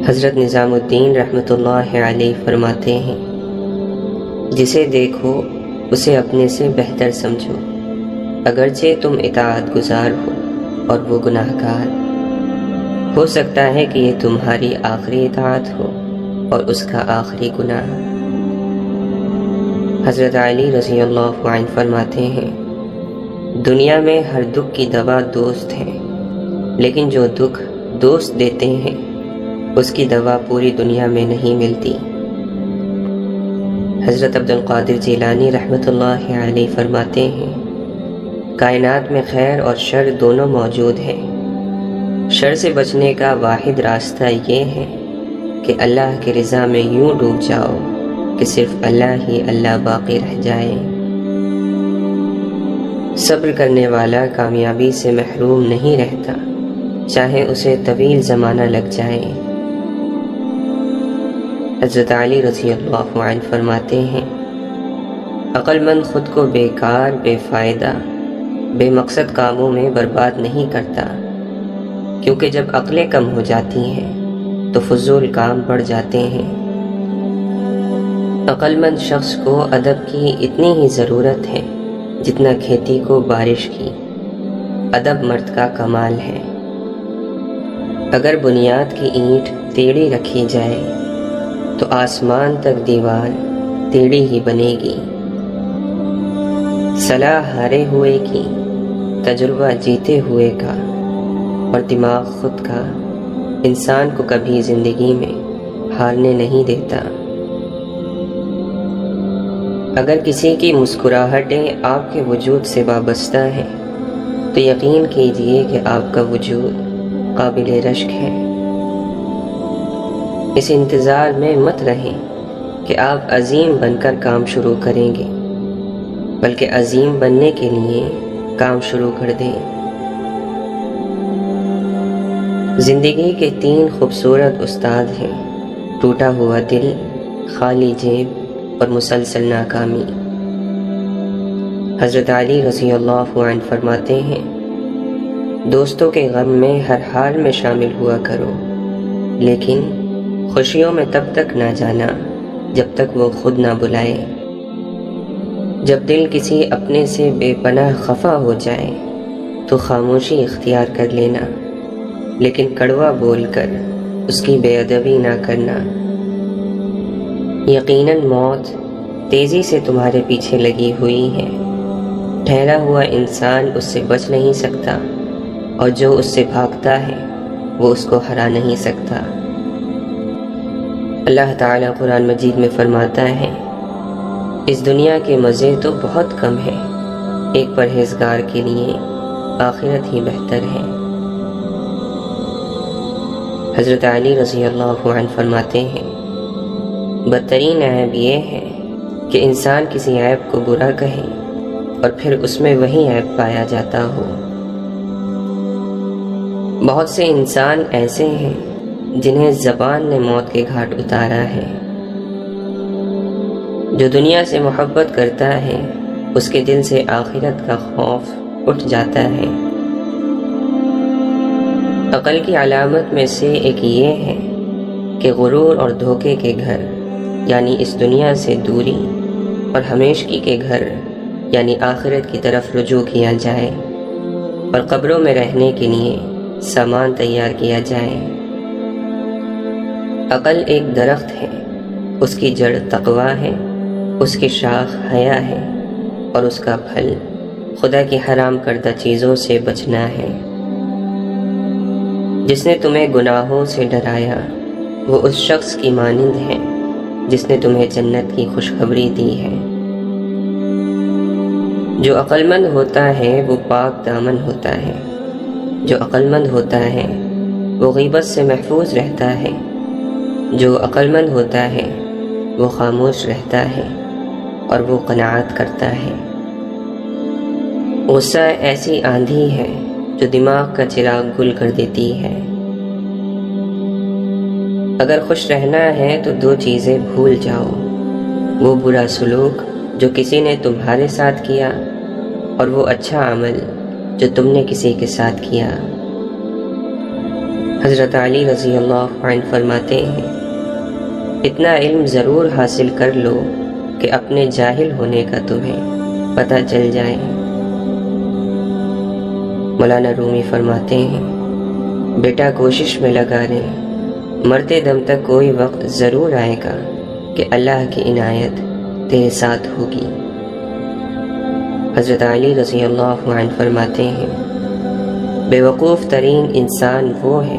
حضرت نظام الدین رحمۃ اللہ علیہ فرماتے ہیں، جسے دیکھو اسے اپنے سے بہتر سمجھو، اگرچہ تم اطاعت گزار ہو اور وہ گناہ گار۔ ہو سکتا ہے کہ یہ تمہاری آخری اطاعت ہو اور اس کا آخری گناہ۔ حضرت علی رضی اللہ عنہ فرماتے ہیں، دنیا میں ہر دکھ کی دوا دوست ہے، لیکن جو دکھ دوست دیتے ہیں اس کی دوا پوری دنیا میں نہیں ملتی۔ حضرت عبد القادر جیلانی رحمۃ اللہ علیہ فرماتے ہیں، کائنات میں خیر اور شر دونوں موجود ہیں۔ شر سے بچنے کا واحد راستہ یہ ہے کہ اللہ کی رضا میں یوں ڈوب جاؤ کہ صرف اللہ ہی اللہ باقی رہ جائے۔ صبر کرنے والا کامیابی سے محروم نہیں رہتا، چاہے اسے طویل زمانہ لگ جائے۔ حضرت علی رضی اللہ عنہ فرماتے ہیں، عقل مند خود کو بیکار، بے فائدہ، بے مقصد کاموں میں برباد نہیں کرتا، کیونکہ جب عقلیں کم ہو جاتی ہیں تو فضول کام بڑھ جاتے ہیں۔ عقل مند شخص کو ادب کی اتنی ہی ضرورت ہے جتنا کھیتی کو بارش کی۔ ادب مرد کا کمال ہے۔ اگر بنیاد کی اینٹ ٹیڑھی رکھی جائے تو آسمان تک دیوار ٹیڑھی ہی بنے گی۔ صلاح ہارے ہوئے کی، تجربہ جیتے ہوئے کا، اور دماغ خود کا انسان کو کبھی زندگی میں ہارنے نہیں دیتا۔ اگر کسی کی مسکراہٹیں آپ کے وجود سے وابستہ ہیں تو یقین کیجئے کہ آپ کا وجود قابل رشک ہے۔ اس انتظار میں مت رہیں کہ آپ عظیم بن کر کام شروع کریں گے، بلکہ عظیم بننے کے لیے کام شروع کر دیں۔ زندگی کے 3 خوبصورت استاد ہیں: ٹوٹا ہوا دل، خالی جیب اور مسلسل ناکامی۔ حضرت علی رضی اللہ عنہ فرماتے ہیں، دوستوں کے غم میں ہر حال میں شامل ہوا کرو، لیکن خوشیوں میں تب تک نہ جانا جب تک وہ خود نہ بلائے۔ جب دل کسی اپنے سے بے پناہ خفا ہو جائے تو خاموشی اختیار کر لینا، لیکن کڑوا بول کر اس کی بے ادبی نہ کرنا۔ یقیناً موت تیزی سے تمہارے پیچھے لگی ہوئی ہے، ٹھہرا ہوا انسان اس سے بچ نہیں سکتا، اور جو اس سے بھاگتا ہے وہ اس کو ہرا نہیں سکتا۔ اللہ تعالیٰ قرآن مجید میں فرماتا ہے، اس دنیا کے مزے تو بہت کم ہیں، ایک پرہیزگار کے لیے آخرت ہی بہتر ہے۔ حضرت علی رضی اللہ عنہ فرماتے ہیں، بدترین عیب یہ ہے کہ انسان کسی عیب کو برا کہے اور پھر اس میں وہی عیب پایا جاتا ہو۔ بہت سے انسان ایسے ہیں جنہیں زبان نے موت کے گھاٹ اتارا ہے۔ جو دنیا سے محبت کرتا ہے اس کے دل سے آخرت کا خوف اٹھ جاتا ہے۔ عقل کی علامت میں سے ایک یہ ہے کہ غرور اور دھوکے کے گھر یعنی اس دنیا سے دوری اور ہمیشگی کے گھر یعنی آخرت کی طرف رجوع کیا جائے، اور قبروں میں رہنے کے لیے سامان تیار کیا جائے۔ عقل ایک درخت ہے، اس کی جڑ تقویٰ ہے، اس کی شاخ حیا ہے، اور اس کا پھل خدا کی حرام کردہ چیزوں سے بچنا ہے۔ جس نے تمہیں گناہوں سے ڈرایا وہ اس شخص کی مانند ہے جس نے تمہیں جنت کی خوشخبری دی ہے۔ جو عقل مند ہوتا ہے وہ پاک دامن ہوتا ہے، جو عقل مند ہوتا ہے وہ غیبت سے محفوظ رہتا ہے، جو عقل مند ہوتا ہے وہ خاموش رہتا ہے اور وہ قناعت کرتا ہے۔ غصہ ایسی آندھی ہے جو دماغ کا چراغ گل کر دیتی ہے۔ اگر خوش رہنا ہے تو 2 چیزیں بھول جاؤ، وہ برا سلوک جو کسی نے تمہارے ساتھ کیا اور وہ اچھا عمل جو تم نے کسی کے ساتھ کیا۔ حضرت علی رضی اللہ عنہ فرماتے ہیں، اتنا علم ضرور حاصل کر لو کہ اپنے جاہل ہونے کا تمہیں پتہ چل جائے۔ مولانا رومی فرماتے ہیں، بیٹا کوشش میں لگا رہے، مرتے دم تک کوئی وقت ضرور آئے گا کہ اللہ کی عنایت تیرے ساتھ ہوگی۔ حضرت علی رضی اللہ عنہ فرماتے ہیں، بے وقوف ترین انسان وہ ہے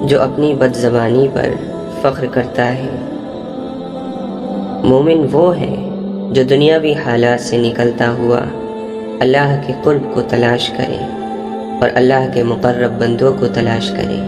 جو اپنی بد زبانی پر فخر کرتا ہے۔ مومن وہ ہے جو دنیاوی حالات سے نکلتا ہوا اللہ کے قرب کو تلاش کرے اور اللہ کے مقرب بندوں کو تلاش کرے۔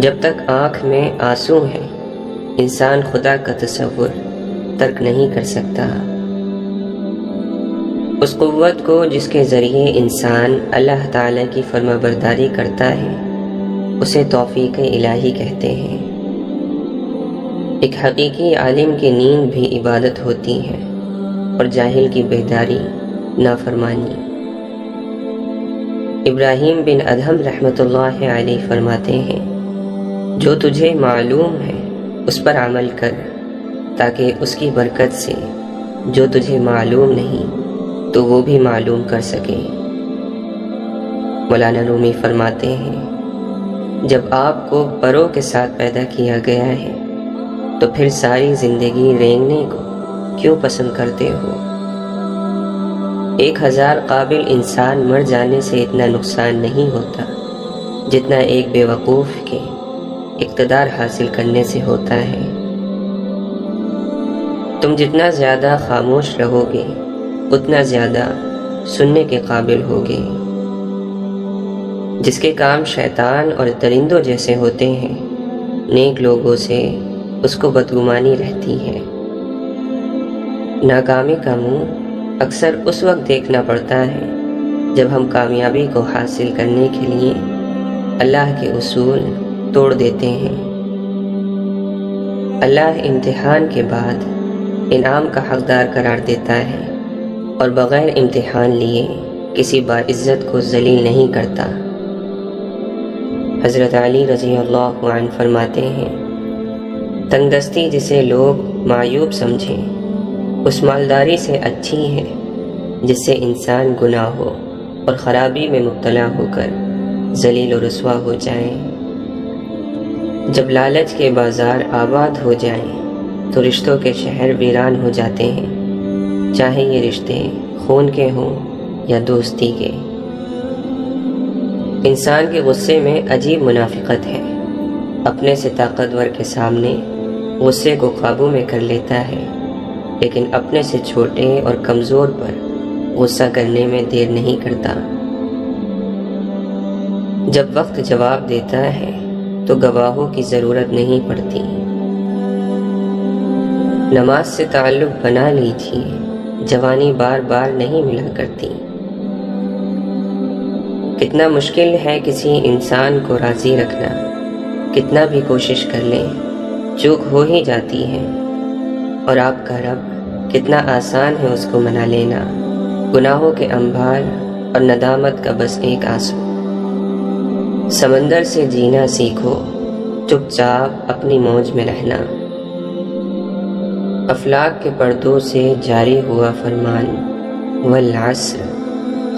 جب تک آنکھ میں آنسو ہے، انسان خدا کا تصور ترک نہیں کر سکتا۔ اس قوت کو جس کے ذریعے انسان اللہ تعالیٰ کی فرما برداری کرتا ہے، اسے توفیق الہی کہتے ہیں۔ ایک حقیقی عالم کی نیند بھی عبادت ہوتی ہے اور جاہل کی بیداری نافرمانی۔ ابراہیم بن ادہم رحمۃ اللہ علیہ فرماتے ہیں، جو تجھے معلوم ہے اس پر عمل کر، تاکہ اس کی برکت سے جو تجھے معلوم نہیں تو وہ بھی معلوم کر سکے۔ مولانا رومی فرماتے ہیں، جب آپ کو پروں کے ساتھ پیدا کیا گیا ہے تو پھر ساری زندگی رینگنے کو کیوں پسند کرتے ہو؟ 1000 قابل انسان مر جانے سے اتنا نقصان نہیں ہوتا جتنا ایک بے وقوف کے اقتدار حاصل کرنے سے ہوتا ہے۔ تم جتنا زیادہ خاموش رہو گے اتنا زیادہ سننے کے قابل ہوگے۔ جس کے کام شیطان اور درندوں جیسے ہوتے ہیں، نیک لوگوں سے اس کو بدگمانی رہتی ہے۔ ناکامی کا منہ اکثر اس وقت دیکھنا پڑتا ہے جب ہم کامیابی کو حاصل کرنے کے لیے اللہ کے اصول توڑ دیتے ہیں۔ اللہ امتحان کے بعد انعام کا حقدار قرار دیتا ہے اور بغیر امتحان لیے کسی باعزت کو ذلیل نہیں کرتا۔ حضرت علی رضی اللہ عنہ فرماتے ہیں، تنگ دستی جسے لوگ معیوب سمجھیں اس مالداری سے اچھی ہے جس سے انسان گناہوں اور خرابی میں مبتلا ہو کر ذلیل و رسوا ہو جائے۔ جب لالچ کے بازار آباد ہو جائیں تو رشتوں کے شہر ویران ہو جاتے ہیں، چاہے یہ رشتے خون کے ہوں یا دوستی کے۔ انسان کے غصے میں عجیب منافقت ہے، اپنے سے طاقتور کے سامنے غصے کو قابو میں کر لیتا ہے، لیکن اپنے سے چھوٹے اور کمزور پر غصہ کرنے میں دیر نہیں کرتا۔ جب وقت جواب دیتا ہے تو گواہوں کی ضرورت نہیں پڑتی۔ نماز سے تعلق بنا لیجیے، جوانی بار بار نہیں ملا کرتی۔ کتنا مشکل ہے کسی انسان کو راضی رکھنا، کتنا بھی کوشش کر لیں چوک ہو ہی جاتی ہے، اور آپ کا رب کتنا آسان ہے اس کو منا لینا۔ گناہوں کے انبار اور ندامت کا بس ایک آنسو۔ سمندر سے جینا سیکھو، چپ چاپ اپنی موج میں رہنا۔ افلاک کے پردوں سے جاری ہوا فرمان، والعصر،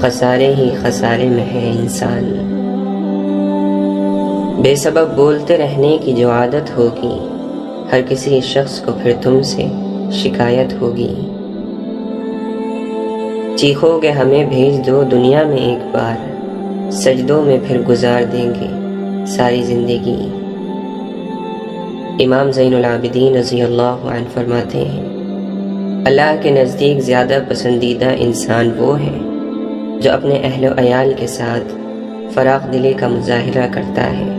خسارے ہی خسارے میں ہے انسان۔ بے سبب بولتے رہنے کی جو عادت ہوگی، ہر کسی شخص کو پھر تم سے شکایت ہوگی۔ چیخو گے ہمیں بھیج دو دنیا میں ایک بار، سجدوں میں پھر گزار دیں گے ساری زندگی۔ امام زین العابدین رضی اللہ عنہ فرماتے ہیں، اللہ کے نزدیک زیادہ پسندیدہ انسان وہ ہے جو اپنے اہل و عیال کے ساتھ فراخ دلی کا مظاہرہ کرتا ہے۔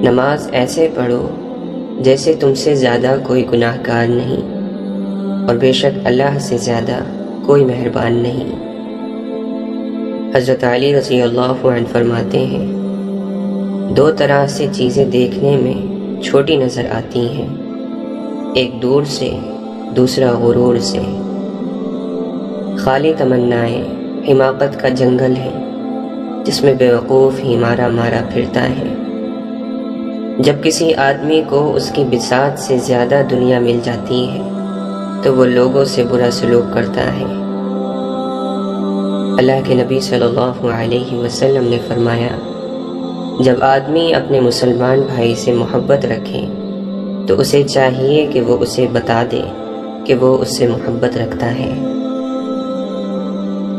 نماز ایسے پڑھو جیسے تم سے زیادہ کوئی گناہ گار نہیں، اور بے شک اللہ سے زیادہ کوئی مہربان نہیں۔ حضرت علی رضی اللہ عنہ فرماتے ہیں، دو طرح سے چیزیں دیکھنے میں چھوٹی نظر آتی ہیں، ایک دور سے، دوسرا غرور سے۔ خالی تمنائیں حماقت کا جنگل ہے، جس میں بیوقوف ہی مارا مارا پھرتا ہے۔ جب کسی آدمی کو اس کی بساط سے زیادہ دنیا مل جاتی ہے تو وہ لوگوں سے برا سلوک کرتا ہے۔ اللہ کے نبی صلی اللہ علیہ وسلم نے فرمایا، جب آدمی اپنے مسلمان بھائی سے محبت رکھے تو اسے چاہیے کہ وہ اسے بتا دے کہ وہ اس سے محبت رکھتا ہے۔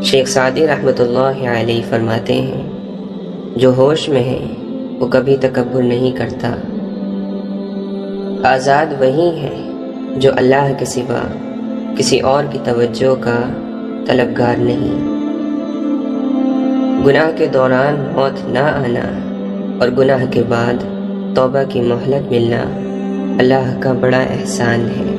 شیخ سعدی رحمۃ اللہ علیہ فرماتے ہیں، جو ہوش میں ہے وہ کبھی تکبر نہیں کرتا۔ آزاد وہی ہے جو اللہ کے سوا کسی اور کی توجہ کا طلبگار نہیں۔ گناہ کے دوران موت نہ آنا اور گناہ کے بعد توبہ کی مہلت ملنا اللہ کا بڑا احسان ہے۔